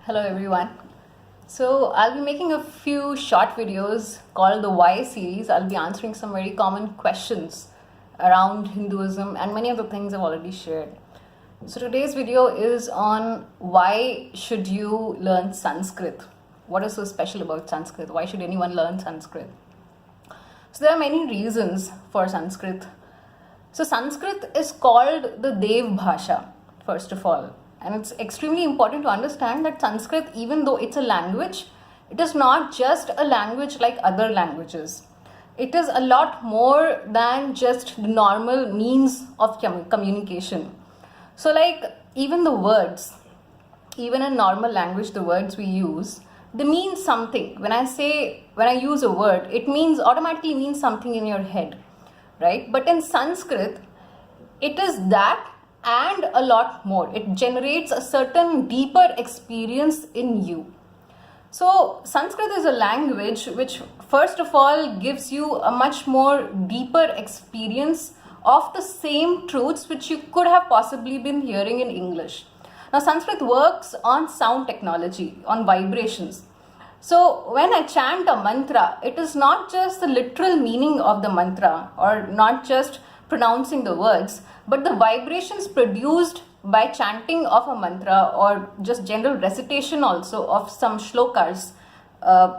Hello everyone. So I'll be making a few short videos called the Why series. I'll be answering some very common questions around Hinduism and many of the things I've already shared. So today's video is on why should you learn Sanskrit? What is so special about Sanskrit? Why should anyone learn Sanskrit? So there are many reasons for Sanskrit. So Sanskrit is called the Deva bhasha, first of all. And it's extremely important to understand that Sanskrit, even though it's a language, it is not just a language like other languages. It is a lot more than just the normal means of communication. So like even the words, even in normal language, the words we use, they mean something. When I use a word, it automatically means something in your head, right? But in Sanskrit, it is that and a lot more. It generates a certain deeper experience in you. So Sanskrit is a language which first of all gives you a much more deeper experience of the same truths which you could have possibly been hearing in English. Now Sanskrit works on sound technology, on vibrations. So when I chant a mantra, it is not just the literal meaning of the mantra or not just pronouncing the words, but the vibrations produced by chanting of a mantra or just general recitation also of some shlokas,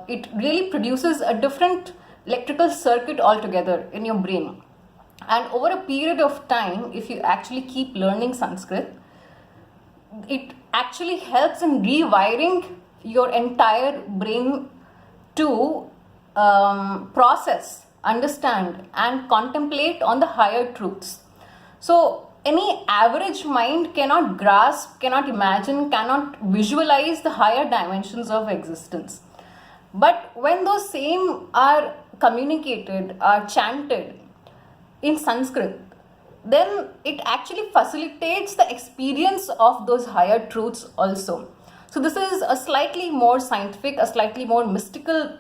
it really produces a different electrical circuit altogether in your brain. And over a period of time, if you actually keep learning Sanskrit, it actually helps in rewiring your entire brain to process, understand and contemplate on the higher truths. So any average mind cannot grasp, cannot imagine, cannot visualize the higher dimensions of existence. But when those same are communicated, are chanted in Sanskrit, then it actually facilitates the experience of those higher truths also. So this is a slightly more scientific, a slightly more mystical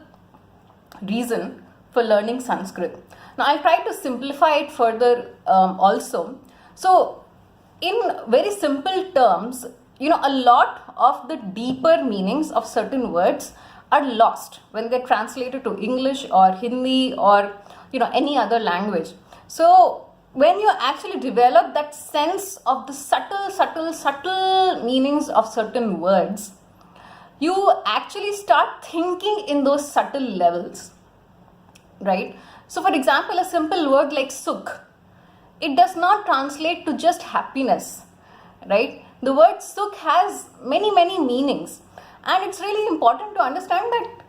reason for learning Sanskrit. Now I'll try to simplify it further also. So in very simple terms, a lot of the deeper meanings of certain words are lost when they're translated to English or Hindi or any other language. So when you actually develop that sense of the subtle meanings of certain words, you actually start thinking in those subtle levels, right? So for example, a simple word like sukh, it does not translate to just happiness, right? The word sukh has many meanings, and it's really important to understand that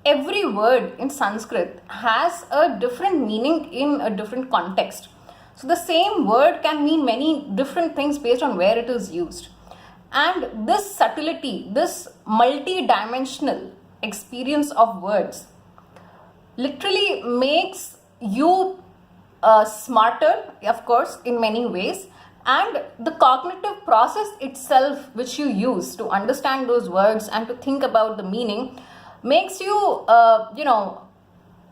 every word in Sanskrit has a different meaning in a different context. So the same word can mean many different things based on where it is used. And this subtlety, this multi-dimensional experience of words literally makes you smarter, of course, in many ways. And the cognitive process itself which you use to understand those words and to think about the meaning makes you,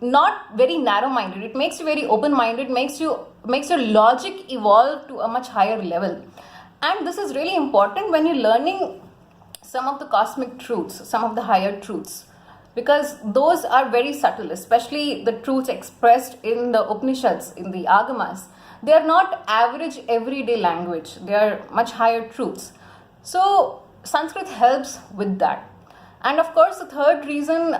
not very narrow-minded. It makes you very open-minded, makes your logic evolve to a much higher level. And this is really important when you're learning some of the cosmic truths, some of the higher truths, because those are very subtle, especially the truths expressed in the Upanishads, in the Agamas. They are not average everyday language. They are much higher truths. So Sanskrit helps with that. And of course, the third reason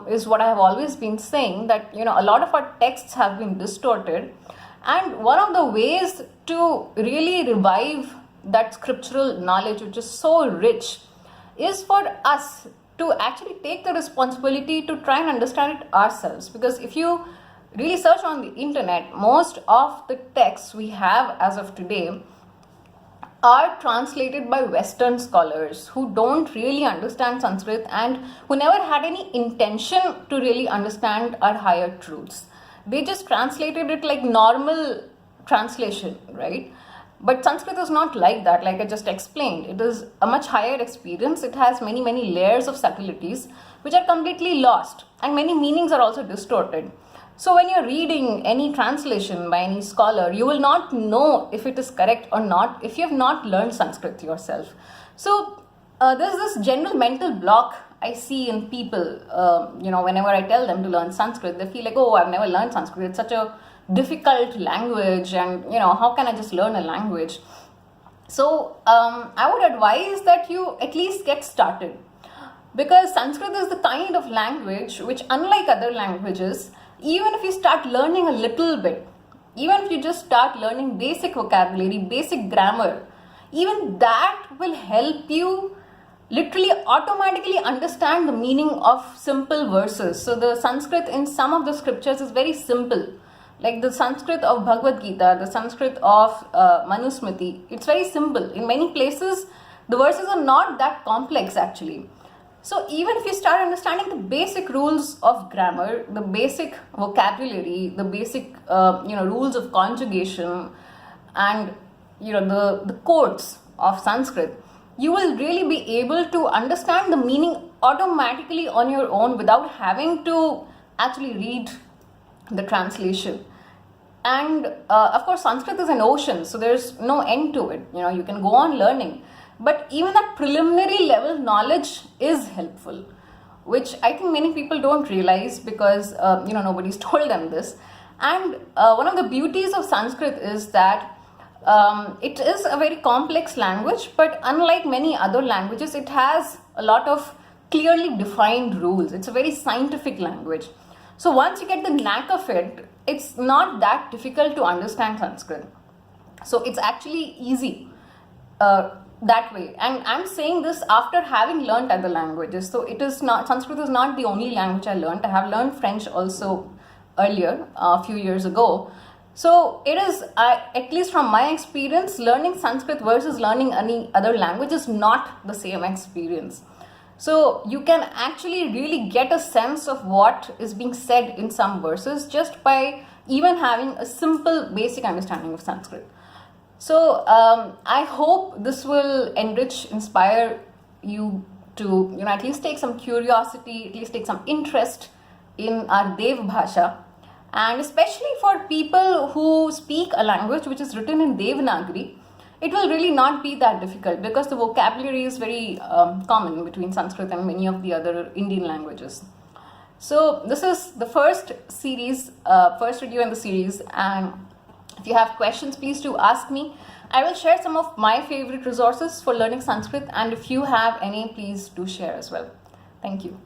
is what I have always been saying, that a lot of our texts have been distorted. And one of the ways to really revive that scriptural knowledge, which is so rich, is for us to actually take the responsibility to try and understand it ourselves. Because if you really search on the internet, most of the texts we have as of today are translated by Western scholars who don't really understand Sanskrit and who never had any intention to really understand our higher truths. They just translated it like normal translation, right? But Sanskrit is not like that, like I just explained. It is a much higher experience. It has many layers of subtleties which are completely lost, and many meanings are also distorted. So when you're reading any translation by any scholar, you will not know if it is correct or not if you have not learned Sanskrit yourself. So There's this general mental block I see in people. Whenever I tell them to learn Sanskrit, they feel like, oh, I've never learned Sanskrit. It's such a difficult language, and how can I just learn a language? So I would advise that you at least get started, because Sanskrit is the kind of language which, unlike other languages, even if you start learning a little bit, even if you just start learning basic vocabulary, basic grammar, even that will help you literally automatically understand the meaning of simple verses. So the Sanskrit in some of the scriptures is very simple. Like the Sanskrit of Bhagavad Gita, the Sanskrit of Manusmriti, it's very simple. In many places, the verses are not that complex actually. So even if you start understanding the basic rules of grammar, the basic vocabulary, the basic rules of conjugation, and the codes of Sanskrit, you will really be able to understand the meaning automatically on your own without having to actually read the translation. And of course, Sanskrit is an ocean, so there's no end to it. You can go on learning, but even that preliminary level knowledge is helpful, which I think many people don't realize, because nobody's told them this. And one of the beauties of Sanskrit is that it is a very complex language, but unlike many other languages, it has a lot of clearly defined rules. It's a very scientific language. So once you get the knack of it, it's not that difficult to understand Sanskrit. So it's actually easy that way. And I'm saying this after having learned other languages. So Sanskrit is not the only language I learned. I have learned French also earlier, a few years ago. So it is, at least from my experience, learning Sanskrit versus learning any other language is not the same experience. So you can actually really get a sense of what is being said in some verses just by even having a simple basic understanding of Sanskrit. So I hope this will enrich, inspire you to at least take some curiosity, at least take some interest in our Deva bhasha. And especially for people who speak a language which is written in Devanagari, it will really not be that difficult, because the vocabulary is very common between Sanskrit and many of the other Indian languages. So this is the first video in the series, and if you have questions, please do ask me. I will share some of my favorite resources for learning Sanskrit, and if you have any, please do share as well. Thank you.